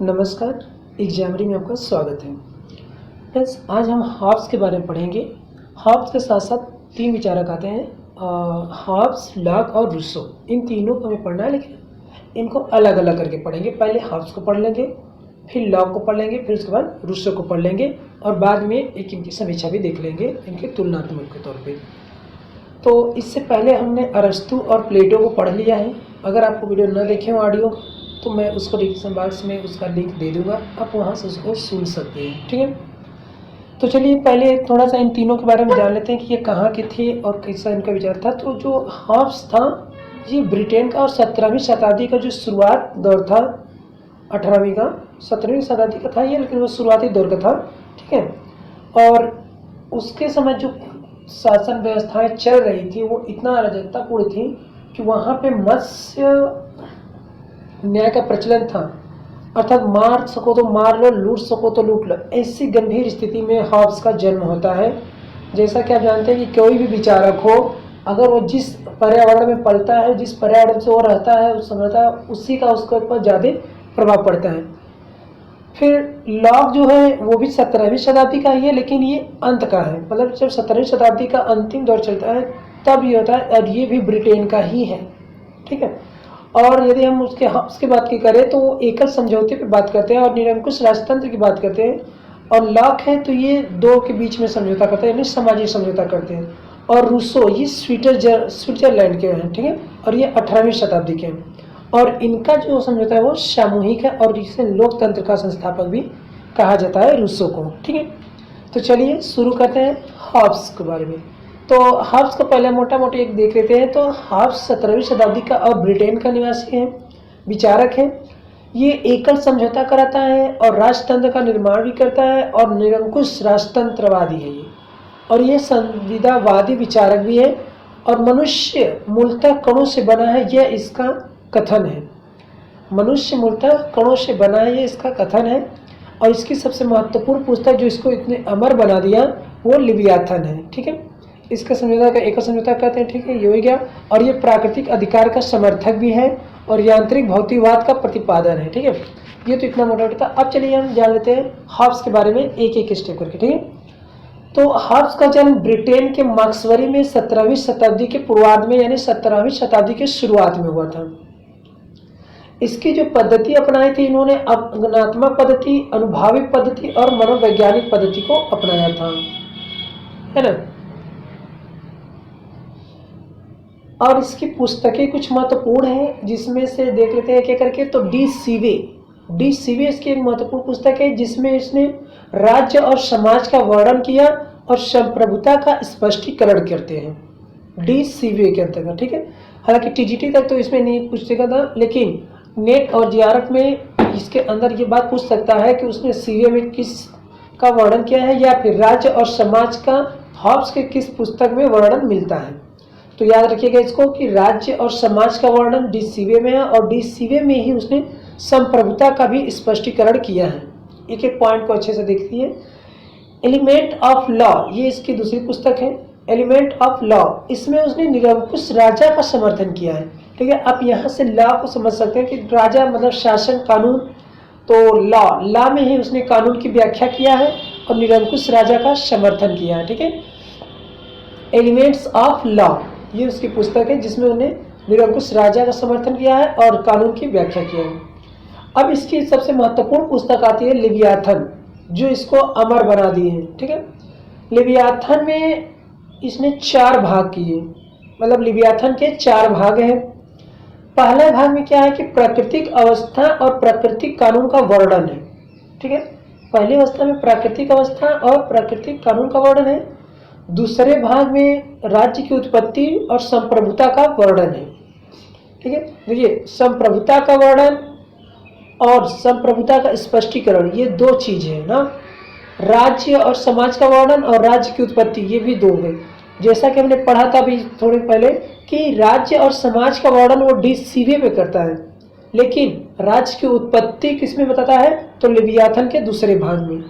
नमस्कार, एग्जामरी में आपका स्वागत है। फ्रेंड्स, आज हम हॉब्स के बारे में पढ़ेंगे। हॉब्स के साथ साथ तीन विचारक आते हैं, हॉब्स, लॉक और रूसो। इन तीनों को हमें पढ़ना है, लेकिन इनको अलग अलग करके पढ़ेंगे। पहले हॉब्स को पढ़ लेंगे, फिर लॉक को पढ़ लेंगे, फिर उसके बाद रूसो को पढ़ लेंगे और बाद में एक इनकी समीक्षा भी देख लेंगे इनके तुलनात्मक के तौर पर। तो इससे पहले हमने अरस्तु और प्लेटो को पढ़ लिया है। अगर आपको वीडियो न देखें ऑडियो तो मैं उसको डिस्क्रिप्शन बॉक्स में उसका लिंक दे दूंगा, आप वहाँ से उसको सुन सकते हैं। ठीक है, तो चलिए पहले थोड़ा सा इन तीनों के बारे में जान लेते हैं कि ये कहाँ के थे और कैसा इनका विचार था। तो जो हॉब्स था ये ब्रिटेन का और 17वीं शताब्दी का जो शुरुआत दौर था, 18वीं का 17वीं शताब्दी का था ये, लेकिन वो शुरुआती दौर का था। ठीक है, और उसके समय जो शासन व्यवस्थाएं चल रही थी वो इतना अराजकतापूर्ण थी कि वहाँ पे मत्स्य न्याय का प्रचलन था, अर्थात मार सको तो मार लो, लूट सको तो लूट लो। ऐसी गंभीर स्थिति में हॉब्स का जन्म होता है। जैसा कि आप जानते हैं कि कोई भी विचारक हो, अगर वो जिस पर्यावरण में पलता है, जिस पर्यावरण से वो रहता है, उस समझता है, उसी का उसके ऊपर ज़्यादा प्रभाव पड़ता है। फिर लॉक जो है वो भी 17वीं शताब्दी का ही है, लेकिन ये अंत का है। मतलब जब 17वीं शताब्दी का अंतिम दौर चलता है तब ये होता है, और ये भी ब्रिटेन का ही है। ठीक है, और यदि हम उसके हॉब्स की बात की करें तो वो एकल समझौते पे बात करते हैं और निरंकुश राजतंत्र की बात करते हैं। और लॉक है तो ये दो के बीच में समझौता करते हैं, यानी सामाजिक समझौता करते हैं। और रूसो ये स्विट्जरलैंड के हैं। ठीक है, और ये 18वीं शताब्दी के हैं। और इनका जो समझौता है वो सामूहिक है और इसे लोकतंत्र का संस्थापक भी कहा जाता है रूसो को। ठीक है, तो चलिए शुरू करते हैं हॉब्स के बारे में। तो हॉब्स को पहले मोटा मोटी एक देख लेते हैं। तो हॉब्स 17वीं शताब्दी का और ब्रिटेन का निवासी है, विचारक है। ये एकल समझौता कराता है और राजतंत्र का निर्माण भी करता है और निरंकुश राजतंत्रवादी है ये। और ये संविदावादी विचारक भी है और मनुष्य मूलतः कणों से बना है, यह इसका कथन है। मनुष्य मूलतः कणों से बना है, ये इसका कथन है। और इसकी सबसे महत्वपूर्ण पुस्तक जो इसको इतने अमर बना दिया वो लिवियाथन है। ठीक है, इसका समझौता का एकल समझौता कहते हैं। ठीक है, ये हो गया। और ये प्राकृतिक अधिकार का समर्थक भी है और यांत्रिक भौतिकवाद का प्रतिपादन है। ठीक है, ये तो इतना मोटा मोटा था। अब चलिए हम जान लेते हैं हॉब्स के बारे में एक एक स्टेप करके। ठीक है, तो हॉब्स का जन्म ब्रिटेन के मक्सवरी में 17वीं शताब्दी के पूर्वार्ध में, यानी 17वीं शताब्दी के शुरुआत में हुआ था। इसकी जो पद्धति अपनाई थी इन्होंने गुणात्मक पद्धति, अनुभाविक पद्धति और मनोवैज्ञानिक पद्धति को अपनाया था, है ना। और इसकी पुस्तकें कुछ महत्वपूर्ण हैं, जिसमें से देख लेते हैं क्या करके। तो डी सीवे इसकी एक महत्वपूर्ण पुस्तक है, जिसमें इसने राज्य और समाज का वर्णन किया और संप्रभुता का स्पष्टीकरण करते हैं डी सीवे के अंतर्गत। ठीक है, हालांकि टीजीटी तक तो इसमें नहीं पूछेगा था, लेकिन नेट और जीआरएफ में इसके अंदर ये बात पूछ सकता है कि उसने सीवे में किस का वर्णन किया है, या फिर राज्य और समाज का हॉब्स के किस पुस्तक में वर्णन मिलता है। तो याद रखिएगा इसको कि राज्य और समाज का वर्णन डी सीवे में है और डी सीवे में ही उसने संप्रभुता का भी स्पष्टीकरण किया है। एक एक पॉइंट को अच्छे से देखिए। एलिमेंट ऑफ लॉ, ये इसकी दूसरी पुस्तक है, एलिमेंट ऑफ लॉ। इसमें उसने निरंकुश राजा का समर्थन किया है। ठीक है, आप यहाँ से लॉ को समझ सकते हैं कि राजा मतलब शासन, कानून। तो लॉ में ही उसने कानून की व्याख्या किया है और निरंकुश राजा का समर्थन किया है। ठीक है, एलिमेंट्स ऑफ लॉ ये उसकी पुस्तक है, जिसमें उन्हें निरंकुश राजा का समर्थन किया है और कानून की व्याख्या किया है। अब इसकी सबसे महत्वपूर्ण पुस्तक आती है लिवियाथन, जो इसको अमर बना दिए हैं। ठीक है, लिवियाथन में इसने 4 भाग किए, मतलब लिवियाथन के 4 भाग हैं। पहले भाग में क्या है कि प्राकृतिक अवस्था और प्राकृतिक कानून का वर्णन है। ठीक है, पहली अवस्था में प्राकृतिक अवस्था और प्राकृतिक कानून का वर्णन है। दूसरे भाग में राज्य की उत्पत्ति और संप्रभुता का वर्णन है। ठीक है, देखिए संप्रभुता का वर्णन और संप्रभुता का स्पष्टीकरण, ये 2 चीजें हैं ना। राज्य और समाज का वर्णन और राज्य की उत्पत्ति, ये भी 2 है। जैसा कि हमने पढ़ा था अभी थोड़े पहले कि राज्य और समाज का वर्णन वो डी सीवे में करता है, लेकिन राज्य की उत्पत्ति किसमें बताता है, तो लिवियाथन के दूसरे भाग में।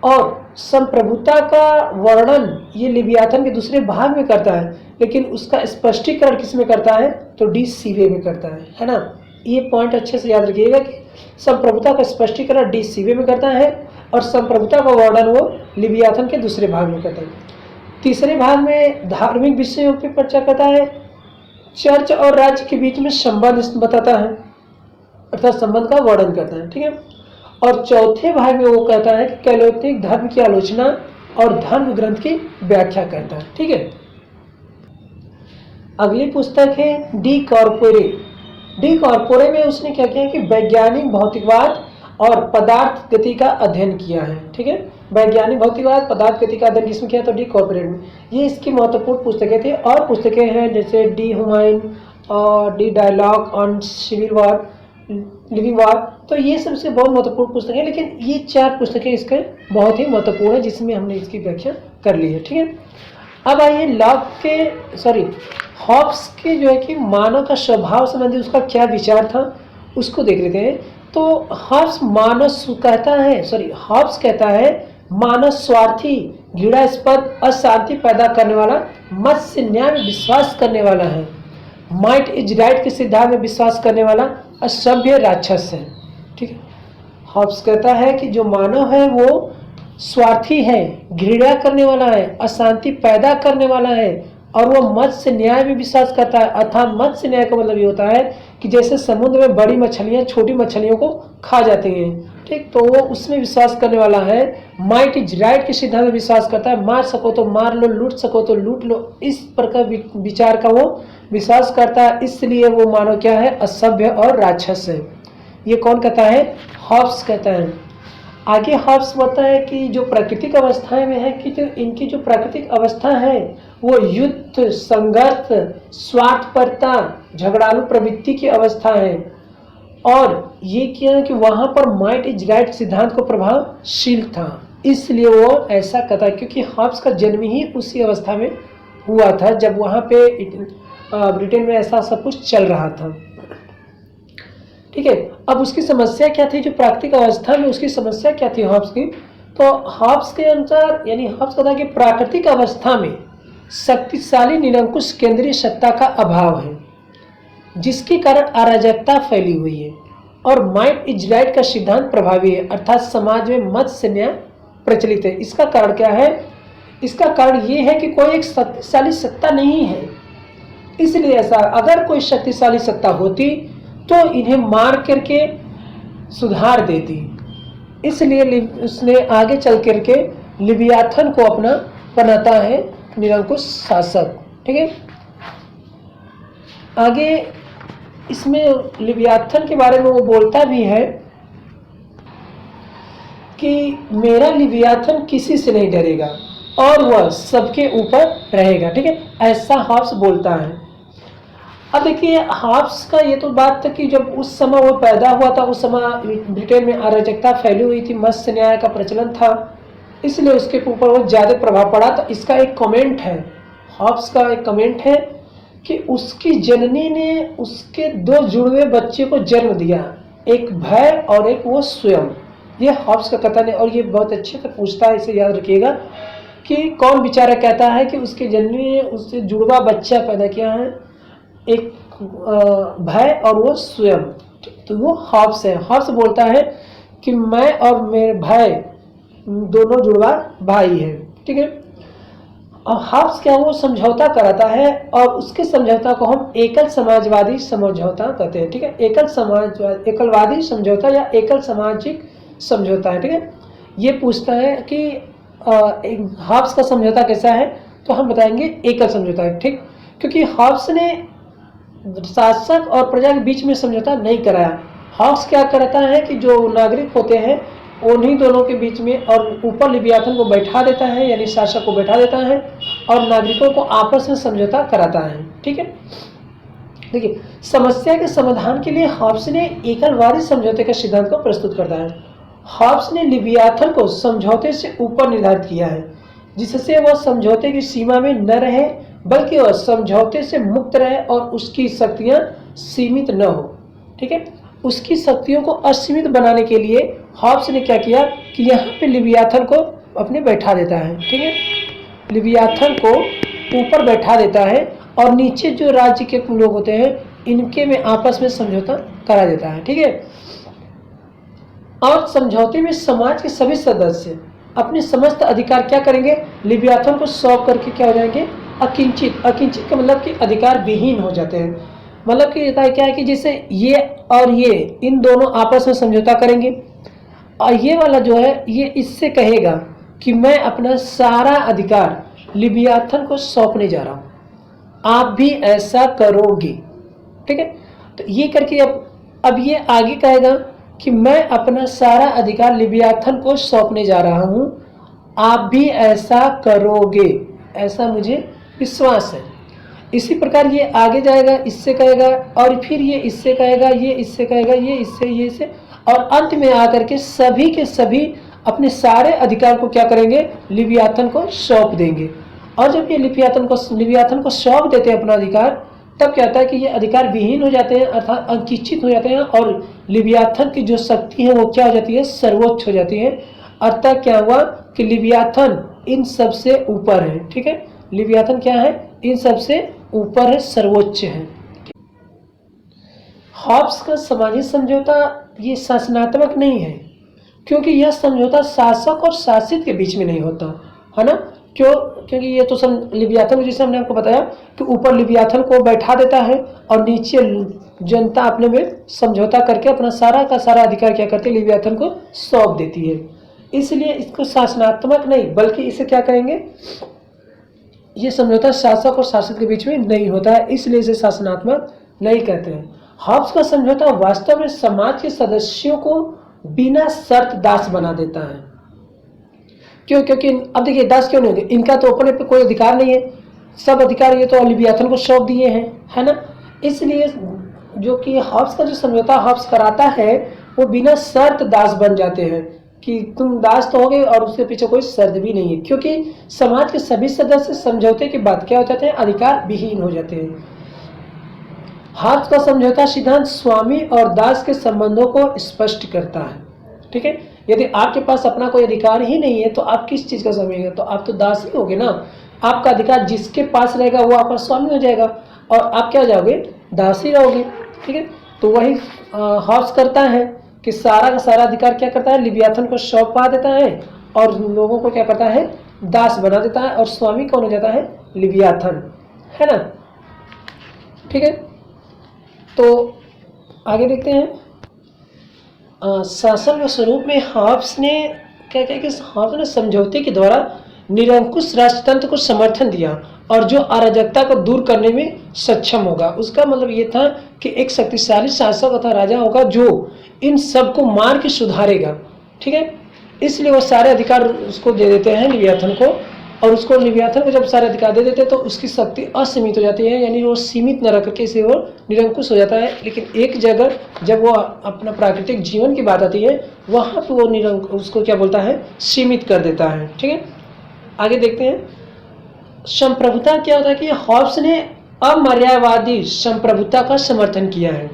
और संप्रभुता का वर्णन ये लिवियाथन के दूसरे भाग में करता है, लेकिन उसका स्पष्टीकरण किसमें करता है, तो डी सीवे में करता है ना। ये पॉइंट अच्छे से याद रखिएगा कि संप्रभुता का स्पष्टीकरण डी सीवे में करता है और संप्रभुता का वर्णन वो लिवियाथन के दूसरे भाग में करता है। तीसरे भाग में धार्मिक विषयों पर चर्चा करता है, चर्च और राज्य के बीच में संबंध बताता है, अर्थात संबंध का वर्णन करता है, ठीक है। और चौथे भाग में वो कहता है कि कैलोलिक धर्म की आलोचना और धर्म ग्रंथ की व्याख्या करता है, ठीक है। अगली पुस्तक है डी कॉर्पोरे। डी कॉर्पोरे में उसने क्या किया कि वैज्ञानिक भौतिकवाद और पदार्थ गति का अध्ययन किया है, ठीक है। वैज्ञानिक भौतिकवाद पदार्थ गति का अध्ययन किसमें किया, तो डी कॉर्पोरेट में। ये इसकी महत्वपूर्ण पुस्तकें थी। और पुस्तकें हैं जैसे डी ह्यूमन और the dialogue on civil war, living war, तो ये सबसे बहुत महत्वपूर्ण पुस्तक है। लेकिन ये 4 पुस्तकें इसके बहुत ही महत्वपूर्ण है जिसमें हमने इसकी व्याख्या कर ली है, ठीक है। अब आइए हॉब्स के जो है कि मानव का स्वभाव संबंधी उसका क्या विचार था उसको देख लेते हैं। तो हॉब्स कहता है मानव स्वार्थी, घृणास्पद, अशांति पैदा करने वाला, मत्स्य न्याय में विश्वास करने वाला है, माइट इज राइट के सिद्धांत में विश्वास करने वाला असभ्य राक्षस है, ठीक है। हॉब्स कहता है कि जो मानव है वो स्वार्थी है, घृणा करने वाला है, अशांति पैदा करने वाला है और वो मत्स्य न्याय में विश्वास करता है। अर्थात मत्स्य न्याय का मतलब ये होता है कि जैसे समुद्र में बड़ी मछलियां छोटी मछलियों को खा जाती हैं, ठीक, तो वो उसमें विश्वास करने वाला है। माइट इज राइट के सिद्धांत में विश्वास करता है, मार सको तो मार लो, लूट सको तो लूट लो, इस प्रकार विचार का वो विश्वास करता है। इसलिए वो मानव क्या है, असभ्य और राक्षस है। ये कौन कहता है, हॉब्स कहता है। आगे हॉब्स बताता है कि जो प्राकृतिक अवस्थाएं में है कि जो इनकी जो प्राकृतिक अवस्था है वो युद्ध, संघर्ष, स्वार्थपरता, झगड़ालू प्रवृत्ति की अवस्था है। और ये क्या है कि वहां पर माइट इज राइट सिद्धांत को प्रभावशील था, इसलिए वो ऐसा कहता है, क्योंकि हॉब्स का जन्म ही उसी अवस्था में हुआ था जब वहां पे ब्रिटेन में ऐसा सब कुछ चल रहा था, ठीक है। अब उसकी समस्या क्या थी, जो प्राकृतिक अवस्था में उसकी समस्या क्या थी हॉब्स की, तो हॉब्स के अनुसार यानी हॉब्स कहता है कि प्राकृतिक अवस्था में शक्तिशाली निरंकुश केंद्रीय सत्ता का अभाव है जिसके कारण अराजकता फैली हुई है और माइट इज राइट का सिद्धांत प्रभावी है, अर्थात समाज में मत्स्य न्याय प्रचलित है। इसका कारण क्या है, इसका कारण ये है कि कोई एक शक्तिशाली सत्ता नहीं है, इसलिए ऐसा। अगर कोई शक्तिशाली सत्ता होती तो इन्हें मार करके सुधार देती, इसलिए उसने आगे चल करके लिवियाथन को अपना बनाता है निरंकुश शासक, ठीक है। आगे इसमें लिवियाथन के बारे में वो बोलता भी है कि मेरा लिवियाथन किसी से नहीं डरेगा और वह सबके ऊपर रहेगा, ठीक है, ऐसा हॉब्स बोलता है। अब देखिए हॉब्स का ये तो बात था कि जब उस समय वो पैदा हुआ था उस समय ब्रिटेन में अराजकता फैली हुई थी, मत्स्य न्याय का प्रचलन था, इसलिए उसके ऊपर वो ज़्यादा प्रभाव पड़ा। तो इसका एक कमेंट है, हॉब्स का एक कमेंट है कि उसकी जननी ने उसके 2 जुड़वे बच्चे को जन्म दिया, एक भय और एक वो स्वयं। ये हॉब्स का कथन है और ये बहुत अच्छे से पूछता है, इसे याद रखिएगा कि कौन बेचारा कहता है कि उसकी जननी ने उससे जुड़वा बच्चा पैदा किया है, एक भय और वो स्वयं, तो वो हॉब्स है। हॉब्स बोलता है कि मैं और मेरे भय दोनों जुड़वा भाई है, ठीक है। और हॉब्स क्या वो समझौता कराता है और उसके समझौता को हम एकल समाजवादी समझौता कहते हैं, ठीक है। एकलवादी समझौता या एकल सामाजिक समझौता है, ठीक है। ये पूछता है कि हॉब्स का समझौता कैसा है, तो हम बताएंगे एकल समझौता है, ठीक, क्योंकि हॉब्स ने शासक और प्रजा के बीच में समझौता नहीं कराया। हॉब्स क्या करता है कि जो नागरिक होते हैं उन्हीं दोनों के बीच में और ऊपर लिवियाथन को बैठा देता है, यानी शासक को बैठा देता है और नागरिकों को आपस में समझौता कराता है, ठीक है। देखिए समस्या के समाधान के लिए हॉब्स ने एकलवादी समझौते के सिद्धांत को प्रस्तुत करता है। हॉब्स ने लिवियाथन को समझौते से ऊपर निर्धारित किया है जिससे वह समझौते की सीमा में न रहे बल्कि वह समझौते से मुक्त रहे और उसकी शक्तियां सीमित न हो, ठीक है। उसकी शक्तियों को असीमित बनाने के लिए हॉब्स ने क्या किया कि यहाँ पे लिवियाथन को अपने बैठा देता है, ठीक है। लिवियाथन को ऊपर बैठा देता है और नीचे जो राज्य के लोग होते हैं इनके में आपस में समझौता करा देता है, ठीक है। और समझौते में समाज के सभी सदस्य अपने समस्त अधिकार क्या करेंगे, लिव्याथन को सौंप करके क्या हो जाएंगे, अकिंचित। अकिंचित का मतलब कि अधिकार विहीन हो जाते हैं। मतलब कि क्या है कि जैसे ये और ये इन दोनों आपस में समझौता करेंगे और ये वाला जो है ये इससे कहेगा कि मैं अपना सारा अधिकार लिव्याथन को सौंपने जा रहा हूँ, आप भी ऐसा करोगे, ठीक है। तो ये करके अब ये आगे कहेगा कि मैं अपना सारा अधिकार लिव्याथन को सौंपने जा रहा हूँ, आप भी ऐसा करोगे, ऐसा मुझे विश्वास है। इसी प्रकार ये आगे जाएगा, इससे कहेगा और फिर ये इससे कहेगा, ये इससे कहेगा, ये इससे और अंत में आकर के सभी के सभी अपने सारे अधिकार को क्या करेंगे, लिव्याथन को सौंप देंगे। और जब ये लिव्याथन को सौंप देते हैं अपना अधिकार, तब क्या होता है कि ये अधिकार विहीन हो जाते हैं, अर्थात अंकित हो जाते हैं और लिव्याथन की जो शक्ति है वो क्या हो जाती है, सर्वोच्च हो जाती है। अर्थात क्या हुआ कि लिव्याथन इन सबसे ऊपर है, ठीक है। लिव्याथन क्या है, इन सबसे ऊपर है, सर्वोच्च है। हॉब्स का सामाजिक समझौता ये शासनात्मक नहीं है, क्योंकि यह समझौता शासक और शासित के बीच में नहीं होता है ना। क्योंकि ये तो लिव्याथन जैसे हमने आपको बताया कि ऊपर लिव्याथन को बैठा देता है और नीचे जनता अपने में समझौता करके अपना सारा का सारा अधिकार क्या करती है, लिव्याथन को सौंप देती है। इसलिए इसको शासनात्मक नहीं बल्कि इसे क्या करेंगे, ये समझौता शासक और शासित के बीच में नहीं होता है, इसलिए इसे शासनात्मक नहीं कहते हैं। हॉब्स का समझौता वास्तव में समाज के सदस्यों को बिना शर्त दास बना देता है। क्यों? क्योंकि अब देखिए दास क्यों नहीं होंगे, इनका तो अपने पे कोई अधिकार नहीं है, सब अधिकार ये तो लिव्याथन को सौंप दिए हैं, है ना। इसलिए जो कि हॉब्स का जो समझौता हॉब्स कराता है वो बिना शर्त दास बन जाते हैं कि तुम दास तो होगे और उसके पीछे कोई शर्त भी नहीं है, क्योंकि समाज के सभी सदस्य समझौते के बाद क्या हो जाते हैं, अधिकार विहीन हो जाते हैं। हॉब्स का समझौता सिद्धांत स्वामी और दास के संबंधों को स्पष्ट करता है, ठीक है। यदि आपके पास अपना कोई अधिकार ही नहीं है तो आप किस चीज का स्वामी है, तो आप तो दास ही होगे ना। आपका अधिकार जिसके पास रहेगा वो आपका स्वामी हो जाएगा और आप क्या हो जाओगे, दास ही रहोगे, ठीक है। तो वही हॉब्स करता है कि सारा का सारा अधिकार क्या करता है, लिव्याथन को सौंपा देता है और लोगों को क्या करता है, दास बना देता है और स्वामी कौन हो जाता है, लिव्याथन, है ना, ठीक है। तो आगे देखते हैं। शासन के स्वरूप में हॉब्स ने क्या किया कि हॉब्स ने समझौते के द्वारा निरंकुश राजतंत्र को समर्थन दिया और जो अराजकता को दूर करने में सक्षम होगा। उसका मतलब ये था कि एक शक्तिशाली शासक अथवा राजा होगा जो इन सब को मार के सुधारेगा, ठीक है। इसलिए वो सारे अधिकार उसको दे देते हैं लिव्याथन को, और उसको लिव्याथन को जब सारे अधिकार दे देते हैं तो उसकी शक्ति असीमित हो जाती है, यानी वो सीमित न रख करके इसे वो निरंकुश हो जाता है। लेकिन एक जगह जब वो अपना प्राकृतिक जीवन की बात आती है वहाँ पे वो उसको क्या बोलता है, सीमित कर देता है, ठीक है। आगे देखते हैं। संप्रभुता क्या होता है कि हॉब्स ने अमर्यादवादी संप्रभुता का समर्थन किया है,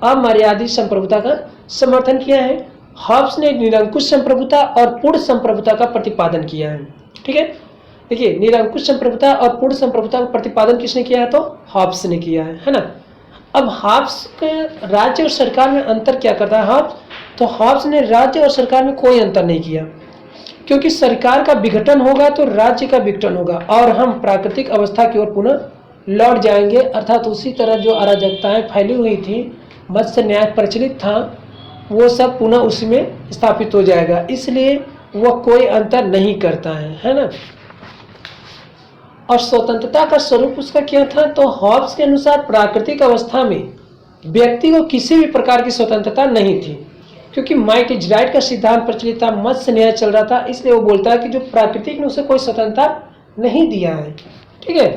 अमर्यादित संप्रभुता का समर्थन किया है। हॉब्स ने निरंकुश संप्रभुता और पूर्ण संप्रभुता का प्रतिपादन किया है, ठीक है। देखिए निरंकुश संप्रभुता और पूर्ण संप्रभुता का प्रतिपादन किसने किया है, तो हॉब्स ने किया है ना। अब हॉब्स के राज्य और सरकार में अंतर क्या करता है हॉब्स, तो हॉब्स ने राज्य और सरकार में कोई अंतर नहीं किया, क्योंकि सरकार का विघटन होगा तो राज्य का विघटन होगा और हम प्राकृतिक अवस्था की ओर पुनः लौट जाएंगे। अर्थात उसी तरह जो अराजकताएं फैली हुई थी, मत्स्य न्याय प्रचलित था, वो सब पुनः उसी में स्थापित हो जाएगा। इसलिए वह कोई अंतर नहीं करता है ना। और स्वतंत्रता का स्वरूप उसका क्या था, तो हॉब्स के अनुसार प्राकृतिक अवस्था में व्यक्ति को किसी भी प्रकार की स्वतंत्रता नहीं थी, क्योंकि माइट इज राइट का सिद्धांत प्रचलित था, मत्स्य न्याय चल रहा था। इसलिए वो बोलता है कि जो प्राकृतिक ने उसे कोई स्वतंत्रता नहीं दिया है, ठीक है।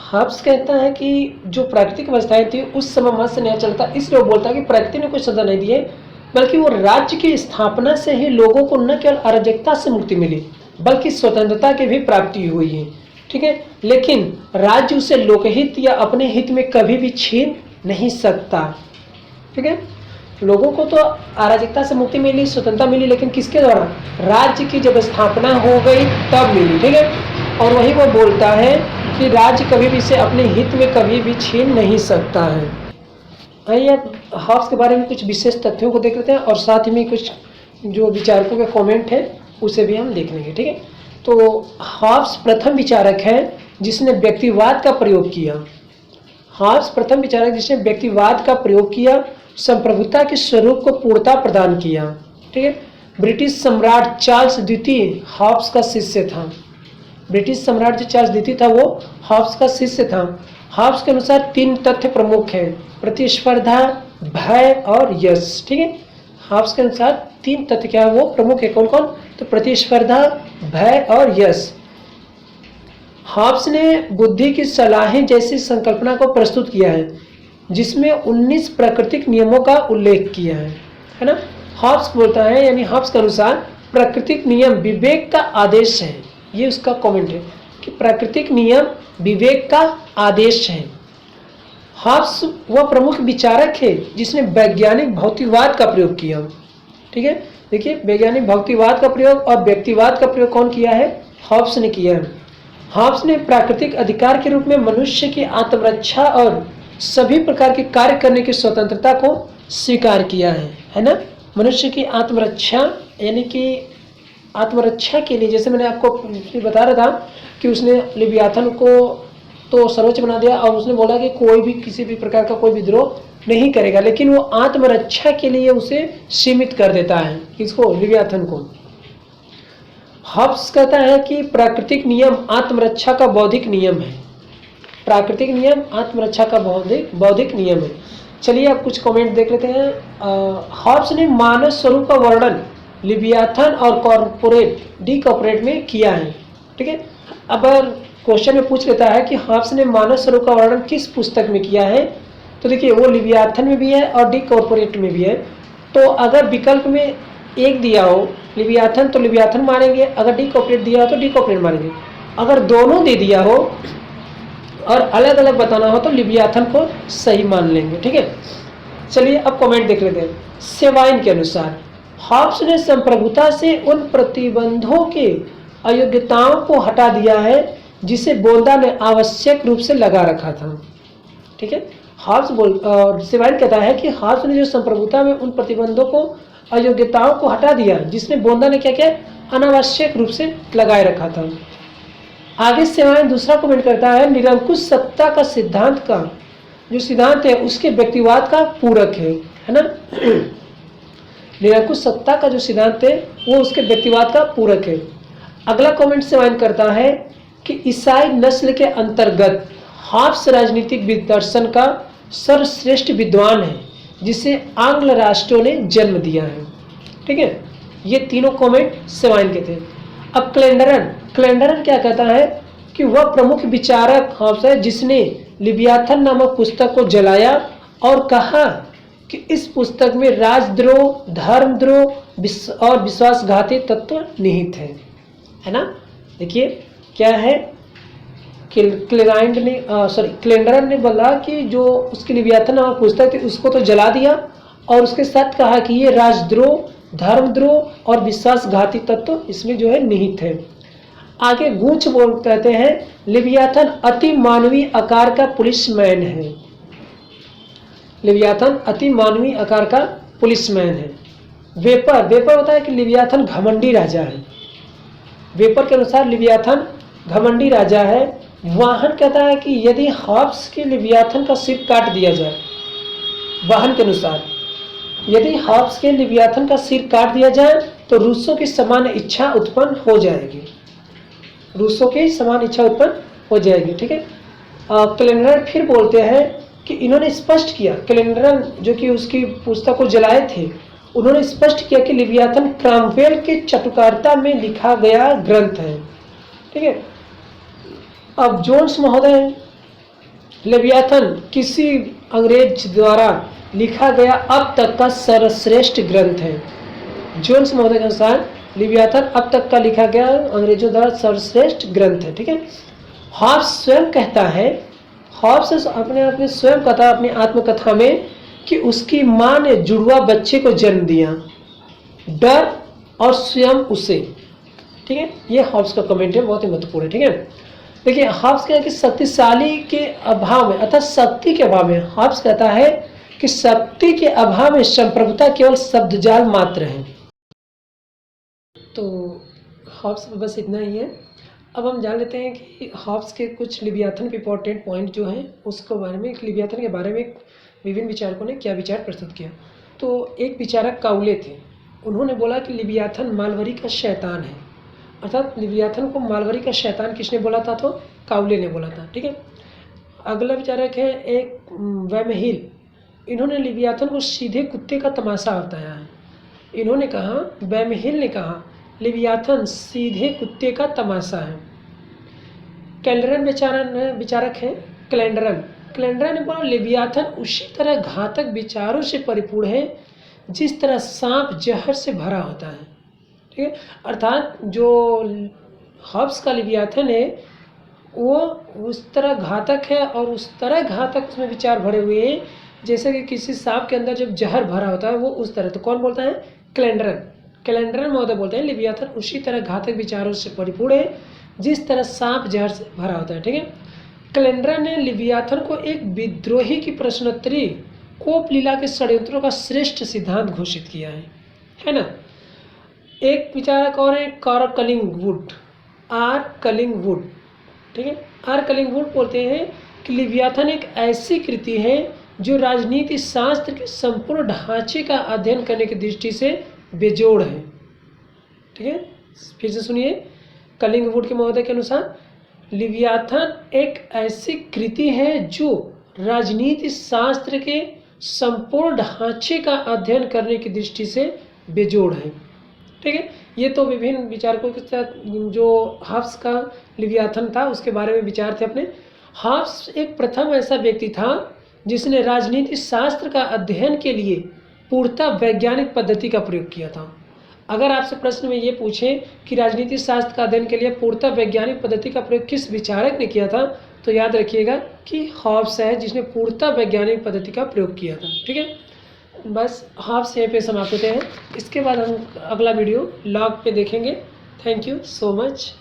हॉब्स कहता है कि जो प्राकृतिक अवस्थाएं थी उस समय मत्स्य न्याय चलता, इसलिए वो बोलता है कि प्रकृति ने कोई सजा नहीं दी है, बल्कि वो राज्य की स्थापना से ही लोगों को न केवल अराजकता से मुक्ति मिली बल्कि स्वतंत्रता की भी प्राप्ति हुई है, ठीक है। लेकिन राज्य उसे लोकहित या अपने हित में कभी भी छीन नहीं सकता, ठीक है। लोगों को तो अराजकता से मुक्ति मिली, स्वतंत्रता मिली, लेकिन किसके द्वारा, राज्य की जब स्थापना हो गई तब मिली, ठीक है। और वही वो बोलता है कि राज्य कभी भी इसे अपने हित में कभी भी छीन नहीं सकता है। आइए अब हॉब्स के बारे में कुछ विशेष तथ्यों को देख लेते हैं और साथ ही में कुछ जो विचारकों के कमेंट है उसे भी हम देख लेंगे, ठीक है। तो हॉब्स प्रथम विचारक है जिसने व्यक्तिवाद का प्रयोग किया। हॉब्स प्रथम विचारक जिसने व्यक्तिवाद का प्रयोग किया, संप्रभुता के स्वरूप को पूर्णता प्रदान किया, ठीक है। ब्रिटिश सम्राट चार्ल्स द्वितीय हॉब्स का शिष्य था। ब्रिटिश सम्राट जो चार्ल्स द्वितीय था वो हॉब्स का शिष्य था। हॉब्स के अनुसार 3 तथ्य प्रमुख हैं, प्रतिस्पर्धा, भय और यश, ठीक है। हॉब्स के अनुसार 3 तथ्य क्या है वो प्रमुख है, कौन कौन? तो प्रतिस्पर्धा, भय और यश। हॉब्स ने बुद्धि की सलाहें जैसी संकल्पना को प्रस्तुत किया है जिसमें 19 प्राकृतिक नियमों का उल्लेख किया है ना। हॉब्स बोलता है, यानी हॉब्स के अनुसार प्राकृतिक नियम विवेक का आदेश है। ये उसका कमेंट है कि प्राकृतिक नियम विवेक का आदेश है। हॉब्स वह प्रमुख विचारक है जिसने वैज्ञानिक भौतिकवाद का प्रयोग किया, ठीक है। देखिए, वैज्ञानिक भौतिकवाद का प्रयोग और व्यक्तिवाद का प्रयोग कौन किया है? हॉब्स ने किया है। हॉब्स ने प्राकृतिक अधिकार के रूप में मनुष्य की आत्मरक्षा और सभी प्रकार के कार्य करने की स्वतंत्रता को स्वीकार किया है ना। मनुष्य की आत्मरक्षा, यानी कि आत्मरक्षा के लिए, जैसे मैंने आपको बता रहा था कि उसने लिवियाथन को तो सर्वोच्च बना दिया और उसने बोला कि कोई भी किसी भी प्रकार का कोई विद्रोह नहीं करेगा, लेकिन वो आत्मरक्षा के लिए उसे सीमित कर देता है। किसको? लिवियाथन को। हॉब्स कहता है कि प्राकृतिक नियम आत्मरक्षा का बौद्धिक नियम है। प्राकृतिक नियम आत्मरक्षा का बौद्धिक नियम है। चलिए अब कुछ कमेंट देख लेते हैं। हॉब्स ने मानव स्वरूप का वर्णन लिवियाथन और डीकॉर्पोरेट में किया है, ठीक है। अब क्वेश्चन में पूछ लेता है कि हॉब्स ने मानव स्वरूप का वर्णन किस पुस्तक में किया है, तो देखिए वो लिवियाथन में भी है और डीकॉर्पोरेट में भी है। तो अगर विकल्प में एक दिया हो लिवियाथन तो लिवियाथन मानेंगे, अगर डीकॉर्पोरेट दिया हो तो डीकॉर्पोरेट मानेंगे। अगर दोनों दे दिया हो और अलग अलग बताना हो तो लिवियाथन को सही मान लेंगे, ठीक है। चलिए अब कमेंट देख लेते हैं। सेवाइन के अनुसार हॉब्स ने संप्रभुता से उन प्रतिबंधों के अयोग्यताओं को हटा दिया है जिसे बोंदा ने आवश्यक रूप से लगा रखा था, ठीक है। सेवाइन कहता है कि हॉब्स ने जो संप्रभुता में उन प्रतिबंधों को अयोग्यताओं को हटा दिया जिसने बोंदा ने क्या किया, अनावश्यक रूप से लगाए रखा था। आगे सेवाइन दूसरा कमेंट करता है, निरंकुश सत्ता का सिद्धांत का जो सिद्धांत है उसके व्यक्तिवाद का पूरक है ना। निरंकुश सत्ता का जो सिद्धांत है वो उसके व्यक्तिवाद का पूरक है। अगला कमेंट सेवाइन करता है कि ईसाई नस्ल के अंतर्गत हॉब्स राजनीतिक दर्शन का सर्वश्रेष्ठ विद्वान है जिसे आंग्ल राष्ट्रों ने जन्म दिया है, ठीक है। ये तीनों कमेंट सेवाइन के थे। अब क्लेंडरन क्या कहता है कि वह प्रमुख विचारक हॉब्स है जिसने लिवियाथन नामक पुस्तक को जलाया और कहा कि इस पुस्तक में राजद्रोह, धर्मद्रोह और विश्वासघाती तत्व निहित है ना। देखिए क्या है, क्लेंडरन ने बोला कि जो उसकी लिवियाथन नामक पुस्तक थी उसको तो जला दिया और उसके साथ कहा कि ये राजद्रोह, धर्मद्रोह और विश्वासघाती तत्व इसमें जो है निहित है। आगे गूंच कहते हैं लिवियाथन अति मानवीय आकार का पुलिसमैन है। लिवियाथन अति मानवीय आकार का पुलिसमैन है। वेपर होता है कि लिवियाथन घमंडी राजा है। वेपर के अनुसार लिवियाथन घमंडी राजा है। वाहन कहता है कि यदि हॉब्स के लिवियाथन का सिर काट दिया जाए, वाहन के अनुसार यदि हॉब्स के लिवियाथन का सिर काट दिया जाए तो रूसों की समान इच्छा उत्पन्न हो जाएगी। रूसों की समान इच्छा उत्पन्न हो जाएगी, ठीक है। क्लेंडरन फिर बोलते हैं कि इन्होंने स्पष्ट किया, क्लेंडरन जो कि उसकी पुस्तक को जलाए थे, उन्होंने स्पष्ट किया कि लिवियाथन क्रामवेल के चटुकारिता में लिखा गया ग्रंथ है, ठीक है। अब जोन्स महोदय, लिवियाथन किसी अंग्रेज द्वारा लिखा गया अब तक का सर्वश्रेष्ठ ग्रंथ है। जोन्स महोदय के अनुसार लिवियाथन अब तक का लिखा गया अंग्रेजों द्वारा सर्वश्रेष्ठ ग्रंथ है, ठीक है। हॉब्स स्वयं कहता है, हॉब्स अपने आप में स्वयं कहता है अपनी आत्मकथा में कि उसकी माँ ने जुड़वा बच्चे को जन्म दिया, डर और स्वयं उसे, ठीक है। ये हॉब्स का कमेंट है, बहुत ही महत्वपूर्ण है, ठीक है। देखिए हॉब्स क्या है कि शक्तिशाली के अभाव में अर्थात शक्ति के अभाव में, हॉब्स कहता है कि शक्ति के अभाव में संप्रभुता केवल शब्दजाल मात्र है। तो हॉब्स में बस इतना ही है। अब हम जान लेते हैं कि हॉब्स के कुछ लिवियाथन के इंपॉर्टेंट पॉइंट जो हैं उसके बारे में, लिवियाथन के बारे में विभिन्न विचारकों ने क्या विचार प्रस्तुत किया। तो एक विचारक काउले थे, उन्होंने बोला कि लिवियाथन मालवरी का शैतान है। अर्थात लिवियाथन को मालवरी का शैतान किसने बोला था? तो काउले ने बोला था। ठीक है। अगला विचारक है एक वैमहिल, इन्होंने लिवियाथन को सीधे कुत्ते का तमाशा बताया है। इन्होंने कहा, वैमहिल ने कहा लिवियाथन सीधे कुत्ते का तमाशा है। कैलेंडरन विचारक है कैलेंडरन ने बोला लिवियाथन उसी तरह घातक विचारों से परिपूर्ण है जिस तरह सांप जहर से भरा होता है। ठीक है। अर्थात जो हॉब्स का लिवियाथन है वो उस तरह घातक है और उस तरह घातक उसमें विचार भरे हुए हैं जैसे कि किसी सांप के अंदर जब जहर भरा होता है वो उस तरह। तो कौन बोलता है? कैलेंडरन महोदय बोलते हैं लिवियाथन उसी तरह घातक विचारों से परिपूर्ण है जिस तरह सांप जहर से भरा होता है। ठीक है। कैलेंडरन ने लिवियाथन को एक विद्रोही की प्रश्नोत्तरी कोप लीला के षड्यंत्रों का श्रेष्ठ सिद्धांत घोषित किया है ना। एक विचारक और है आर कलिंगवुड। ठीक है। आर कलिंगवुड बोलते हैं कि लिवियाथन एक ऐसी कृति है जो राजनीति शास्त्र के संपूर्ण ढांचे का अध्ययन करने की दृष्टि से बेजोड़ है। ठीक है। फिर से सुनिए, कलिंगवुड के महोदय के अनुसार लिवियाथन एक ऐसी कृति है जो राजनीति शास्त्र के संपूर्ण ढांचे का अध्ययन करने की दृष्टि से बेजोड़ है। ठीक है। ये तो विभिन्न विचारकों के साथ जो हॉब्स का लिवियाथन था उसके बारे में विचार थे अपने। हॉब्स एक प्रथम ऐसा व्यक्ति था जिसने राजनीति शास्त्र का अध्ययन के लिए पूर्णतः वैज्ञानिक पद्धति का प्रयोग किया था। अगर आपसे प्रश्न में ये पूछें कि राजनीति शास्त्र का अध्ययन के लिए पूर्णतः वैज्ञानिक पद्धति का प्रयोग किस विचारक ने किया था, तो याद रखिएगा कि हॉब्स है जिसने पूर्णतः वैज्ञानिक पद्धति का प्रयोग किया था। ठीक है। बस हॉब्स यहीं पे समाप्त होते हैं। इसके बाद हम अगला वीडियो लॉग पे देखेंगे। Thank you so much.